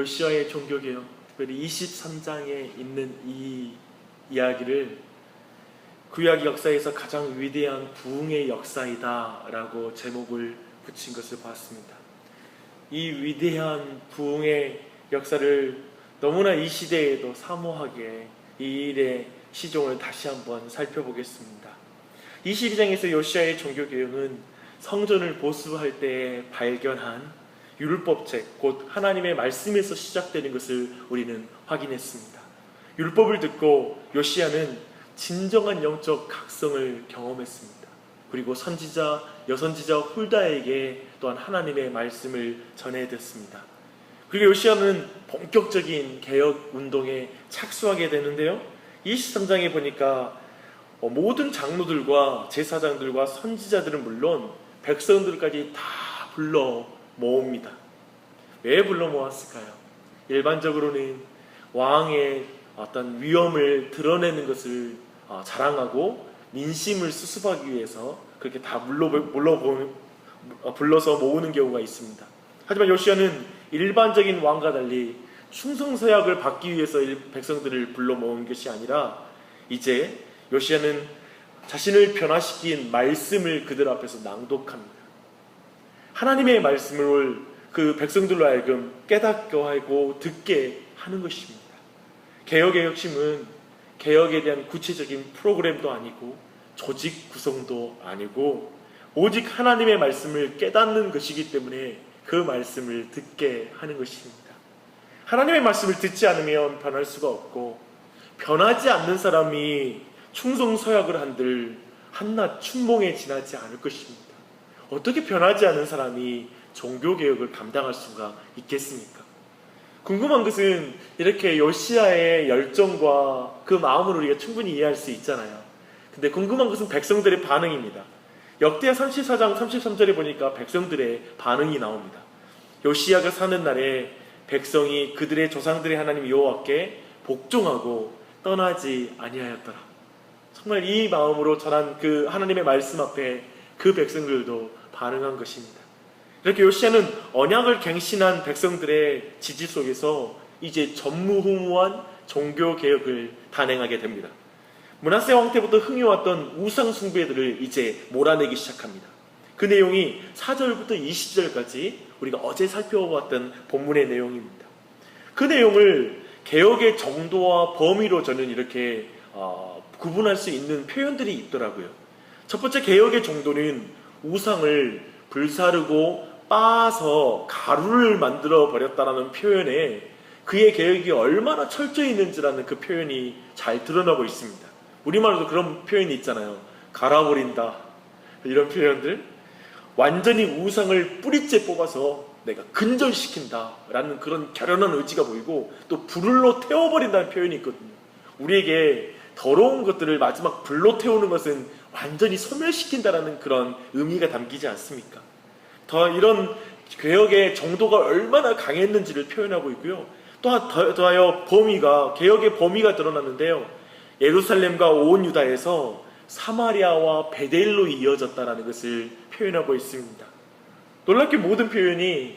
요시아의 종교개혁, 특별히 23장에 있는 이 이야기를 구약 역사에서 가장 위대한 부흥의 역사이다 라고 제목을 붙인 것을 봤습니다. 이 위대한 부흥의 역사를 너무나 이 시대에도 사모하게 이 일의 시종을 다시 한번 살펴보겠습니다. 22장에서 요시아의 종교개혁은 성전을 보수할 때에 발견한 율법책, 곧 하나님의 말씀에서 시작되는 것을 우리는 확인했습니다. 율법을 듣고 요시아는 진정한 영적 각성을 경험했습니다. 그리고 선지자, 여선지자 훌다에게 또한 하나님의 말씀을 전해댔습니다. 그리고 요시아는 본격적인 개혁 운동에 착수하게 되는데요, 23장에 보니까 모든 장로들과 제사장들과 선지자들은 물론 백성들까지 다 불러 모읍니다. 왜 불러 모았을까요? 일반적으로는 왕의 어떤 위엄을 드러내는 것을 자랑하고 민심을 수습하기 위해서 그렇게 다 불러서 모으는 경우가 있습니다. 하지만 요시아는 일반적인 왕과 달리 충성서약을 받기 위해서 백성들을 불러 모은 것이 아니라 이제 요시아는 자신을 변화시킨 말씀을 그들 앞에서 낭독합니다. 하나님의 말씀을 그 백성들로 하여금 깨닫게 하고 듣게 하는 것입니다. 개혁의 핵심은 개혁에 대한 구체적인 프로그램도 아니고 조직 구성도 아니고 오직 하나님의 말씀을 깨닫는 것이기 때문에 그 말씀을 듣게 하는 것입니다. 하나님의 말씀을 듣지 않으면 변할 수가 없고, 변하지 않는 사람이 충성서약을 한들 한낱 춘몽에 지나지 않을 것입니다. 어떻게 변하지 않은 사람이 종교개혁을 감당할 수가 있겠습니까? 궁금한 것은 이렇게 요시아의 열정과 그 마음을 우리가 충분히 이해할 수 있잖아요. 근데 궁금한 것은 백성들의 반응입니다. 역대하 34장 33절에 보니까 백성들의 반응이 나옵니다. 요시아가 사는 날에 백성이 그들의 조상들의 하나님 여호와께 복종하고 떠나지 아니하였더라. 정말 이 마음으로 전한 그 하나님의 말씀 앞에 그 백성들도 반응한 것입니다. 이렇게 요시아는 언약을 갱신한 백성들의 지지 속에서 이제 전무후무한 종교개혁을 단행하게 됩니다. 므낫세 왕 때부터 흥해왔던 우상 숭배들을 이제 몰아내기 시작합니다. 그 내용이 4절부터 20절까지 우리가 어제 살펴봤던 본문의 내용입니다. 그 내용을 개혁의 정도와 범위로 저는 이렇게 구분할 수 있는 표현들이 있더라고요. 첫 번째, 개혁의 정도는 우상을 불사르고 빻아서 가루를 만들어 버렸다라는 표현에 그의 개혁이 얼마나 철저히 있는지라는 그 표현이 잘 드러나고 있습니다. 우리말로도 그런 표현이 있잖아요. 갈아버린다, 이런 표현들. 완전히 우상을 뿌리째 뽑아서 내가 근절시킨다 라는 그런 결연한 의지가 보이고, 또 불로 태워버린다는 표현이 있거든요. 우리에게 더러운 것들을 마지막 불로 태우는 것은 완전히 소멸시킨다라는 그런 의미가 담기지 않습니까? 더 이런 개혁의 정도가 얼마나 강했는지를 표현하고 있고요. 또 더하여 개혁의 범위가 드러났는데요, 예루살렘과 온 유다에서 사마리아와 베델로 이어졌다라는 것을 표현하고 있습니다. 놀랍게 모든 표현이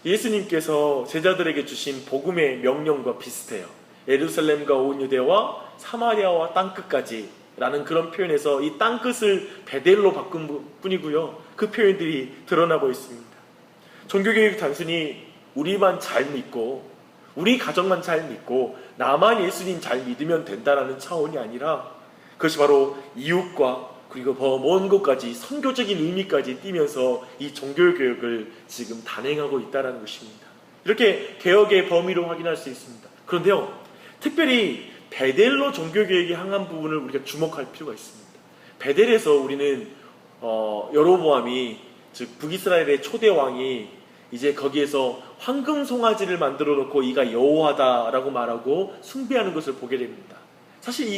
예수님께서 제자들에게 주신 복음의 명령과 비슷해요. 예루살렘과 온 유대와 사마리아와 땅끝까지 라는 그런 표현에서 이 땅끝을 베델로 바꾼 뿐이고요, 그 표현들이 드러나고 있습니다. 종교개혁이 단순히 우리만 잘 믿고 우리 가정만 잘 믿고 나만 예수님 잘 믿으면 된다라는 차원이 아니라, 그것이 바로 이웃과 그리고 더 먼 곳까지 선교적인 의미까지 띠면서 이 종교개혁을 지금 단행하고 있다는 것입니다. 이렇게 개혁의 범위로 확인할 수 있습니다. 그런데요, 특별히 베델로 종교개혁이 향한 부분을 우리가 주목할 필요가 있습니다. 베델에서 우리는 여로보암이, 즉 북이스라엘의 초대 왕이 이제 거기에서 황금 송아지를 만들어 놓고 이가 여호와다라고 말하고 숭배하는 것을 보게 됩니다. 사실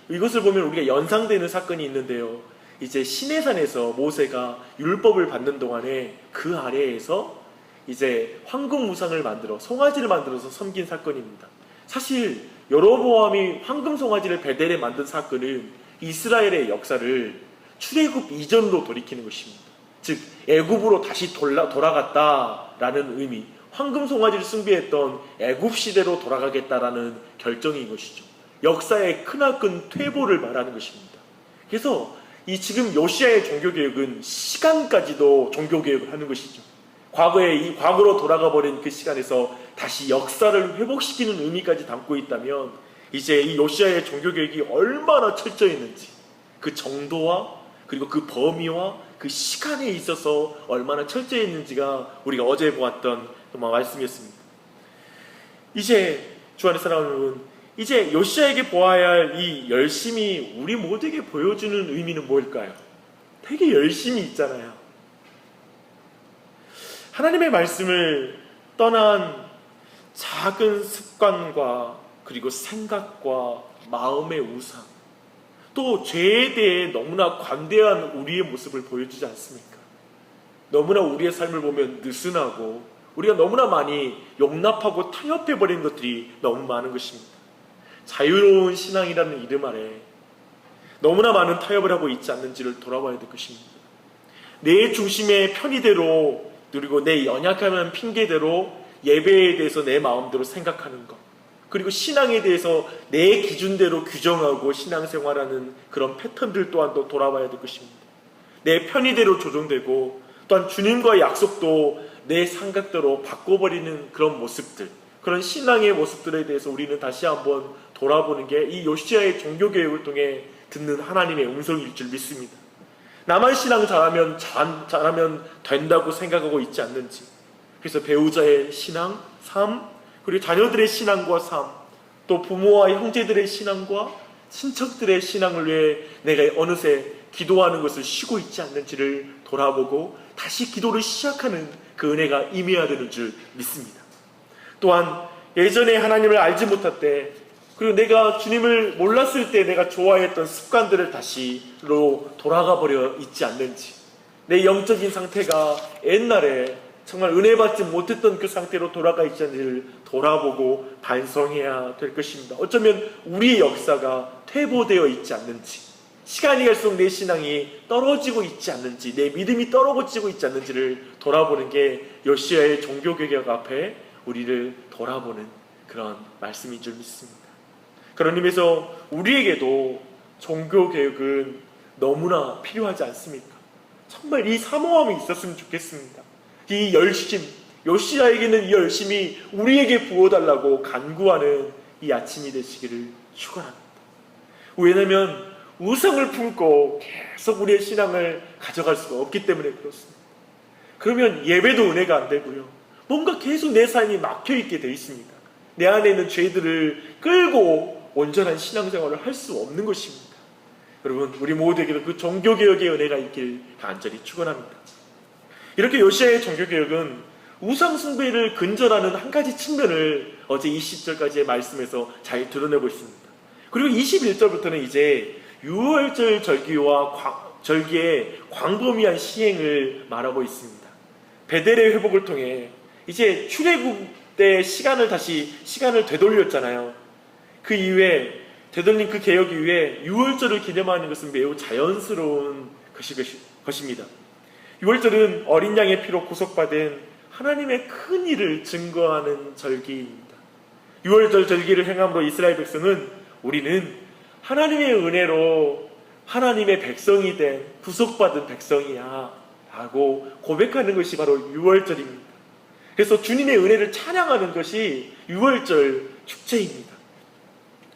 이것을 보면 우리가 연상되는 사건이 있는데요, 이제 시내산에서 모세가 율법을 받는 동안에 그 아래에서 이제 황금 우상을 만들어 송아지를 만들어서 섬긴 사건입니다. 사실 여로보암이 황금 송아지를 베델에 만든 사건은 이스라엘의 역사를 출애굽 이전으로 돌이키는 것입니다. 즉 애굽으로 다시 돌아갔다라는 의미, 황금 송아지를 숭배했던 애굽 시대로 돌아가겠다라는 결정인 것이죠. 역사의 크나큰 퇴보를 말하는 것입니다. 그래서 이 지금 요시야의 종교개혁은 시간까지도 종교개혁을 하는 것이죠. 과거에 이 과거로 돌아가 버린 그 시간에서 다시 역사를 회복시키는 의미까지 담고 있다면 이제 이 요시야의 종교개혁이 얼마나 철저했는지 그 정도와 그리고 그 범위와 그 시간에 있어서 얼마나 철저했는지가 우리가 어제 보았던 말씀이었습니다. 이제 주 안에 사랑하는 여러분, 이제 요시야에게 보아야 할 이 열심이 우리 모두에게 보여주는 의미는 뭘까요? 되게 열심이 있잖아요. 하나님의 말씀을 떠난 작은 습관과 그리고 생각과 마음의 우상, 또 죄에 대해 너무나 관대한 우리의 모습을 보여주지 않습니까? 너무나 우리의 삶을 보면 느슨하고 우리가 너무나 많이 용납하고 타협해버린 것들이 너무 많은 것입니다. 자유로운 신앙이라는 이름 아래 너무나 많은 타협을 하고 있지 않는지를 돌아봐야 될 것입니다. 내 중심의 편의대로, 그리고 내 연약한 핑계대로 예배에 대해서 내 마음대로 생각하는 것, 그리고 신앙에 대해서 내 기준대로 규정하고 신앙생활하는 그런 패턴들 또한도 돌아봐야 될 것입니다. 내 편의대로 조정되고 또한 주님과의 약속도 내 생각대로 바꿔버리는 그런 모습들, 그런 신앙의 모습들에 대해서 우리는 다시 한번 돌아보는 게 이 요시야의 종교개혁을 통해 듣는 하나님의 음성일 줄 믿습니다. 나만 신앙 잘하면 된다고 생각하고 있지 않는지, 그래서 배우자의 신앙, 삶, 그리고 자녀들의 신앙과 삶, 또 부모와 형제들의 신앙과 친척들의 신앙을 위해 내가 어느새 기도하는 것을 쉬고 있지 않는지를 돌아보고 다시 기도를 시작하는 그 은혜가 임해야 되는 줄 믿습니다. 또한 예전에 하나님을 알지 못할 때, 그리고 내가 주님을 몰랐을 때 내가 좋아했던 습관들을 다시로 돌아가 버려 있지 않는지, 내 영적인 상태가 옛날에 정말 은혜 받지 못했던 그 상태로 돌아가 있지 않는지를 돌아보고 반성해야 될 것입니다. 어쩌면 우리의 역사가 퇴보되어 있지 않는지, 시간이 갈수록 내 신앙이 떨어지고 있지 않는지, 내 믿음이 떨어지고 있지 않는지를 돌아보는 게 요시야의 종교개혁 앞에 우리를 돌아보는 그런 말씀인 줄 믿습니다. 그런 의미에서 우리에게도 종교개혁은 너무나 필요하지 않습니까? 정말 이 사모함이 있었으면 좋겠습니다. 이 열심, 요시야에게는 이 열심이 우리에게 부어달라고 간구하는 이 아침이 되시기를 축원합니다. 왜냐하면 우상을 품고 계속 우리의 신앙을 가져갈 수가 없기 때문에 그렇습니다. 그러면 예배도 은혜가 안 되고요, 뭔가 계속 내 삶이 막혀있게 되어 있습니다. 내 안에 있는 죄들을 끌고 온전한 신앙생활을 할 수 없는 것입니다. 여러분, 우리 모두에게도 그 종교개혁의 은혜가 있길 간절히 축원합니다. 이렇게 요시야의 종교개혁은 우상숭배를 근절하는 한 가지 측면을 어제 20절까지의 말씀에서 잘 드러내고 있습니다. 그리고 21절부터는 이제 유월절 절기의 광범위한 시행을 말하고 있습니다. 베델의 회복을 통해 이제 출애굽 때 시간을 되돌렸잖아요. 그 이후에 되돌린 그 개혁 이후에 유월절을 기념하는 것은 매우 자연스러운 것입니다. 유월절은 어린 양의 피로 구속받은 하나님의 큰 일을 증거하는 절기입니다. 유월절 절기를 행함으로 이스라엘 백성은 우리는 하나님의 은혜로 하나님의 백성이 된 구속받은 백성이야 라고 고백하는 것이 바로 유월절입니다. 그래서 주님의 은혜를 찬양하는 것이 유월절 축제입니다.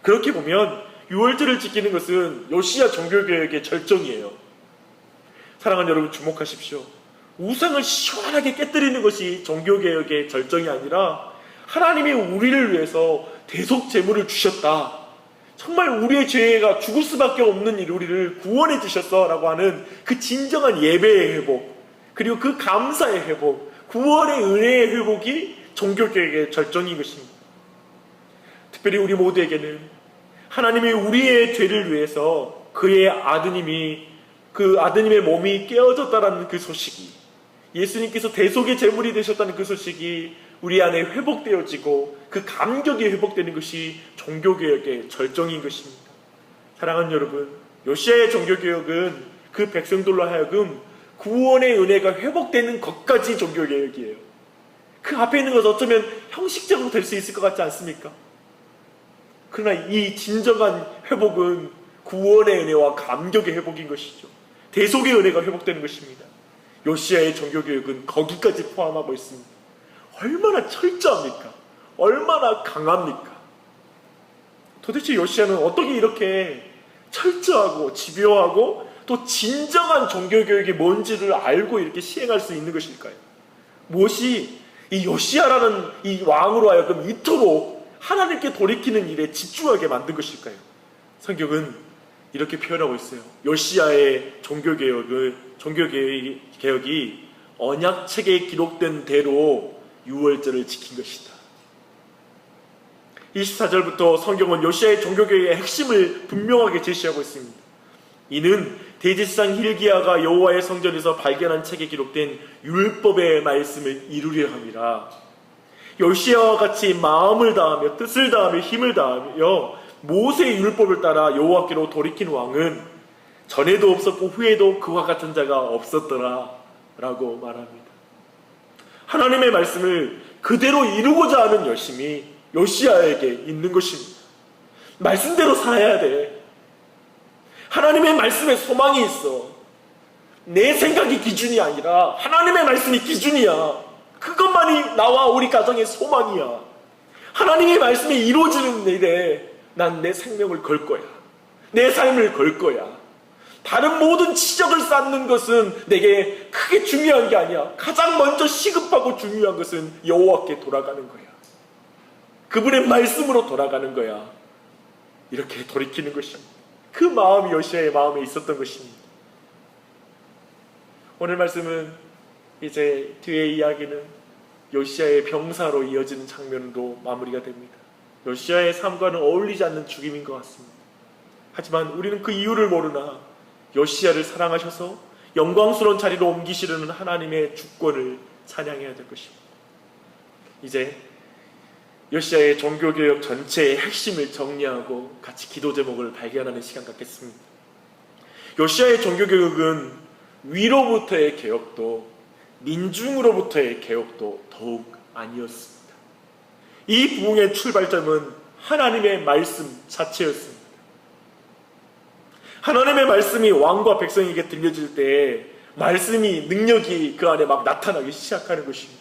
그렇게 보면 유월절을 지키는 것은 요시야 종교개혁의 절정이에요. 사랑하는 여러분, 주목하십시오. 우상을 시원하게 깨뜨리는 것이 종교개혁의 절정이 아니라 하나님이 우리를 위해서 대속 제물을 주셨다, 정말 우리의 죄가 죽을 수밖에 없는 일 우리를 구원해 주셨어 라고 하는 그 진정한 예배의 회복, 그리고 그 감사의 회복, 구원의 은혜의 회복이 종교개혁의 절정인 것입니다. 특별히 우리 모두에게는 하나님이 우리의 죄를 위해서 그의 아드님의 몸이 깨어졌다라는 그 소식이, 예수님께서 대속의 제물이 되셨다는 그 소식이 우리 안에 회복되어지고 그 감격이 회복되는 것이 종교개혁의 절정인 것입니다. 사랑하는 여러분, 요시야의 종교개혁은 그 백성들로 하여금 구원의 은혜가 회복되는 것까지 종교개혁이에요. 그 앞에 있는 것은 어쩌면 형식적으로 될 수 있을 것 같지 않습니까? 그러나 이 진정한 회복은 구원의 은혜와 감격의 회복인 것이죠. 대속의 은혜가 회복되는 것입니다. 요시야의 종교개혁은 거기까지 포함하고 있습니다. 얼마나 철저합니까? 얼마나 강합니까? 도대체 요시야는 어떻게 이렇게 철저하고 집요하고 또 진정한 종교개혁이 뭔지를 알고 이렇게 시행할 수 있는 것일까요? 무엇이 이 요시야라는 이 왕으로 하여금 이토록 하나님께 돌이키는 일에 집중하게 만든 것일까요? 성경은 이렇게 표현하고 있어요. 요시야의 종교개혁이 언약책에 기록된 대로 유월절을 지킨 것이다. 24절부터 성경은 요시야의 종교개혁의 핵심을 분명하게 제시하고 있습니다. 이는 대제사장 hil기야가 여호와의 성전에서 발견한 책에 기록된 율법의 말씀을 이루려 함이라. 요시야와 같이 마음을 다하며 뜻을 다하며 힘을 다하며 모세의 율법을 따라 여호와께로 돌이킨 왕은 전에도 없었고 후에도 그와 같은 자가 없었더라 라고 말합니다. 하나님의 말씀을 그대로 이루고자 하는 열심이 요시야에게 있는 것입니다. 말씀대로 살아야 돼. 하나님의 말씀에 소망이 있어. 내 생각이 기준이 아니라 하나님의 말씀이 기준이야. 그것만이 나와 우리 가정의 소망이야. 하나님의 말씀이 이루어지는 일에 난 내 생명을 걸 거야. 내 삶을 걸 거야. 다른 모든 지적을 쌓는 것은 내게 크게 중요한 게 아니야. 가장 먼저 시급하고 중요한 것은 여호와께 돌아가는 거야. 그분의 말씀으로 돌아가는 거야. 이렇게 돌이키는 것입니다. 그 마음이 요시야의 마음에 있었던 것입니다. 오늘 말씀은 이제 뒤의 이야기는 요시야의 병사로 이어지는 장면으로 마무리가 됩니다. 요시야의 삶과는 어울리지 않는 죽임인 것 같습니다. 하지만 우리는 그 이유를 모르나 요시야를 사랑하셔서 영광스러운 자리로 옮기시려는 하나님의 주권을 찬양해야 될 것입니다. 이제 요시야의 종교개혁 전체의 핵심을 정리하고 같이 기도 제목을 발견하는 시간 갖겠습니다. 요시야의 종교개혁은 위로부터의 개혁도 민중으로부터의 개혁도 더욱 아니었습니다. 이 부흥의 출발점은 하나님의 말씀 자체였습니다. 하나님의 말씀이 왕과 백성에게 들려질 때 말씀이 능력이 그 안에 막 나타나기 시작하는 것입니다.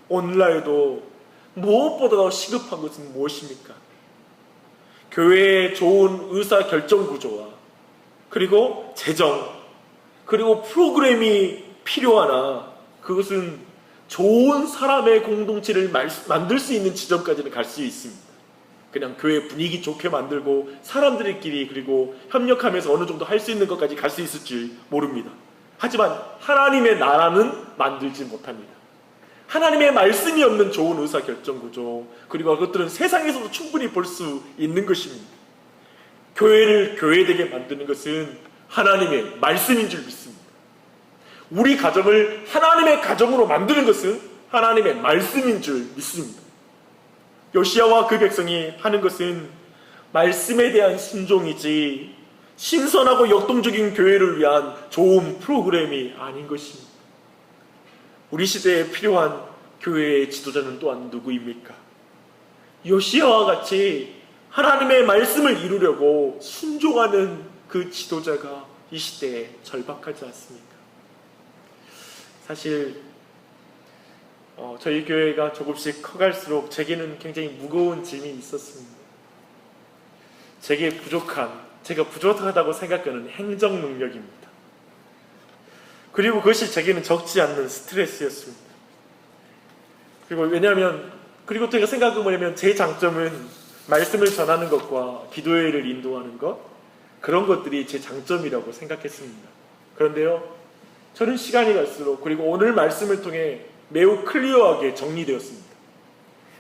오늘날에도 무엇보다 더 시급한 것은 무엇입니까? 교회의 좋은 의사결정 구조와 그리고 재정 그리고 프로그램이 필요하나 그것은 좋은 사람의 공동체를 만들 수 있는 지점까지는 갈 수 있습니다. 그냥 교회 분위기 좋게 만들고 사람들끼리 그리고 협력하면서 어느 정도 할 수 있는 것까지 갈 수 있을지 모릅니다. 하지만 하나님의 나라는 만들지 못합니다. 하나님의 말씀이 없는 좋은 의사결정구조 그리고 그것들은 세상에서도 충분히 볼 수 있는 것입니다. 교회를 교회되게 만드는 것은 하나님의 말씀인 줄 믿습니다. 우리 가정을 하나님의 가정으로 만드는 것은 하나님의 말씀인 줄 믿습니다. 요시야와 그 백성이 하는 것은 말씀에 대한 순종이지 신선하고 역동적인 교회를 위한 좋은 프로그램이 아닌 것입니다. 우리 시대에 필요한 교회의 지도자는 또한 누구입니까? 요시야와 같이 하나님의 말씀을 이루려고 순종하는 그 지도자가 이 시대에 절박하지 않습니까? 사실 저희 교회가 조금씩 커갈수록 제게는 굉장히 무거운 짐이 있었습니다. 제가 부족하다고 생각하는 행정 능력입니다. 그리고 그것이 제게는 적지 않는 스트레스였습니다. 그리고 제가 생각해보면 제 장점은 말씀을 전하는 것과 기도회를 인도하는 것 그런 것들이 제 장점이라고 생각했습니다. 그런데요, 저는 시간이 갈수록 그리고 오늘 말씀을 통해 매우 클리어하게 정리되었습니다.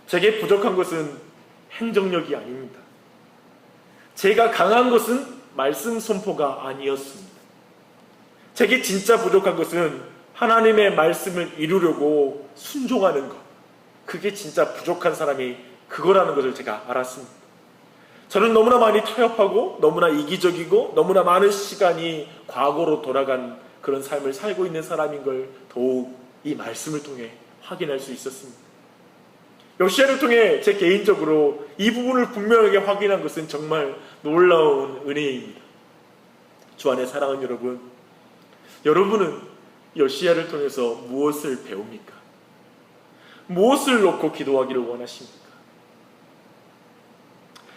제게 부족한 것은 행정력이 아닙니다. 제가 강한 것은 말씀 선포가 아니었습니다. 제게 진짜 부족한 것은 하나님의 말씀을 이루려고 순종하는 것. 그게 진짜 부족한 사람이 그거라는 것을 제가 알았습니다. 저는 너무나 많이 타협하고 너무나 이기적이고 너무나 많은 시간이 과거로 돌아간 그런 삶을 살고 있는 사람인 걸 더욱 이 말씀을 통해 확인할 수 있었습니다. 요시야를 통해 제 개인적으로 이 부분을 분명하게 확인한 것은 정말 놀라운 은혜입니다. 주 안에 사랑하는 여러분, 여러분은 요시야를 통해서 무엇을 배웁니까? 무엇을 놓고 기도하기를 원하십니까?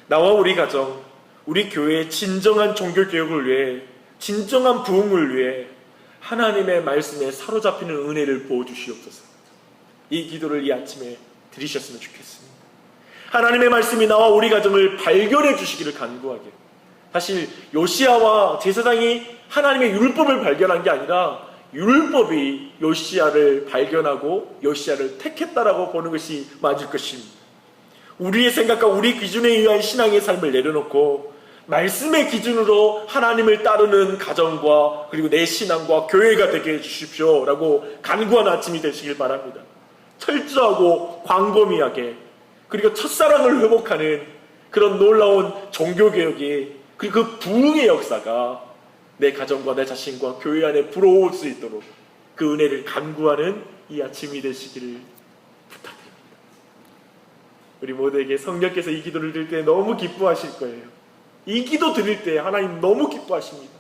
나와 우리 가정, 우리 교회의 진정한 종교개혁을 위해, 진정한 부흥을 위해 하나님의 말씀에 사로잡히는 은혜를 부어주시옵소서. 이 기도를 이 아침에 드리셨으면 좋겠습니다. 하나님의 말씀이 나와 우리 가정을 발견해 주시기를 간구하게. 사실 요시야와 제사장이 하나님의 율법을 발견한 게 아니라 율법이 요시야를 발견하고 요시야를 택했다라고 보는 것이 맞을 것입니다. 우리의 생각과 우리 기준에 의한 신앙의 삶을 내려놓고 말씀의 기준으로 하나님을 따르는 가정과 그리고 내 신앙과 교회가 되게 해주십시오 라고 간구하는 아침이 되시길 바랍니다. 철저하고 광범위하게, 그리고 첫사랑을 회복하는 그런 놀라운 종교개혁이, 그리고 그 부흥의 역사가 내 가정과 내 자신과 교회 안에 불어올 수 있도록 그 은혜를 간구하는 이 아침이 되시기를 부탁드립니다. 우리 모두에게 성령께서 이 기도를 드릴 때 너무 기뻐하실 거예요. 이 기도 드릴 때 하나님 너무 기뻐하십니다.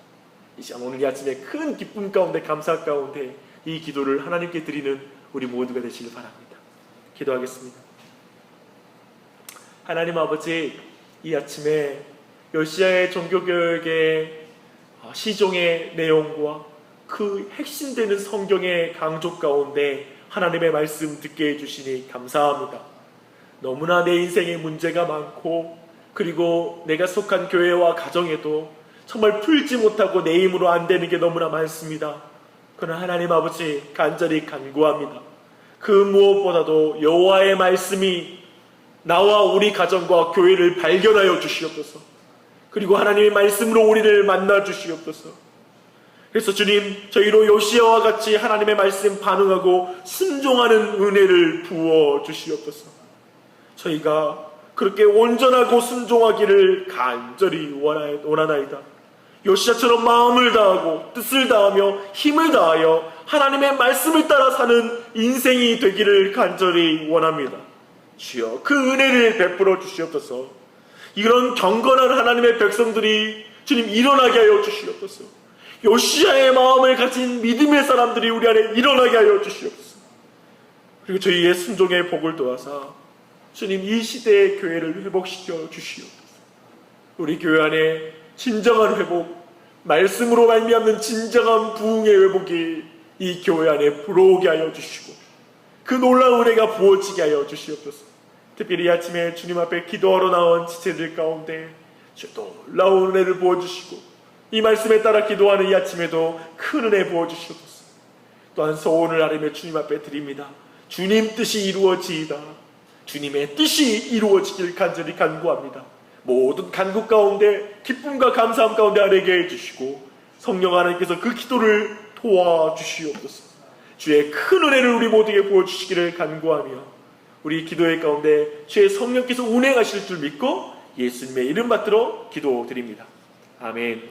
이 시간 오늘 이 아침에 큰 기쁨 가운데, 감사 가운데 이 기도를 하나님께 드리는 우리 모두가 되시길 바랍니다. 기도하겠습니다. 하나님 아버지, 이 아침에 요시야의 종교개혁의 시종의 내용과 그 핵심되는 성경의 강조 가운데 하나님의 말씀 듣게 해주시니 감사합니다. 너무나 내 인생에 문제가 많고, 그리고 내가 속한 교회와 가정에도 정말 풀지 못하고 내 힘으로 안 되는 게 너무나 많습니다. 그러나 하나님 아버지, 간절히 간구합니다. 그 무엇보다도 여호와의 말씀이 나와 우리 가정과 교회를 발견하여 주시옵소서. 그리고 하나님의 말씀으로 우리를 만나 주시옵소서. 그래서 주님, 저희로 요시야와 같이 하나님의 말씀 반응하고 순종하는 은혜를 부어 주시옵소서. 저희가 그렇게 온전하고 순종하기를 간절히 원하나이다. 요시야처럼 마음을 다하고 뜻을 다하며 힘을 다하여 하나님의 말씀을 따라 사는 인생이 되기를 간절히 원합니다. 주여, 그 은혜를 베풀어 주시옵소서. 이런 경건한 하나님의 백성들이 주님 일어나게 하여 주시옵소서. 요시야의 마음을 가진 믿음의 사람들이 우리 안에 일어나게 하여 주시옵소서. 그리고 저희의 순종의 복을 도와서 주님, 이 시대의 교회를 회복시켜 주시옵소서. 우리 교회 안에 진정한 회복, 말씀으로 말미암는 진정한 부흥의 회복이 이 교회 안에 불어오게 하여 주시고 그 놀라운 은혜가 부어지게 하여 주시옵소서. 특별히 이 아침에 주님 앞에 기도하러 나온 지체들 가운데 놀라운 은혜를 부어주시고 이 말씀에 따라 기도하는 이 아침에도 큰 은혜 부어주시옵소서. 또한 소원을 아뢰며 주님 앞에 드립니다. 주님 뜻이 이루어지이다. 주님의 뜻이 이루어지길 간절히 간구합니다. 모든 간구 가운데 기쁨과 감사함 가운데 아뢰게 해주시고 성령 하나님께서 그 기도를 도와주시옵소서. 주의 큰 은혜를 우리 모두에게 부어주시기를 간구하며 우리 기도의 가운데 주의 성령께서 운행하실 줄 믿고 예수님의 이름 받들어 기도드립니다. 아멘.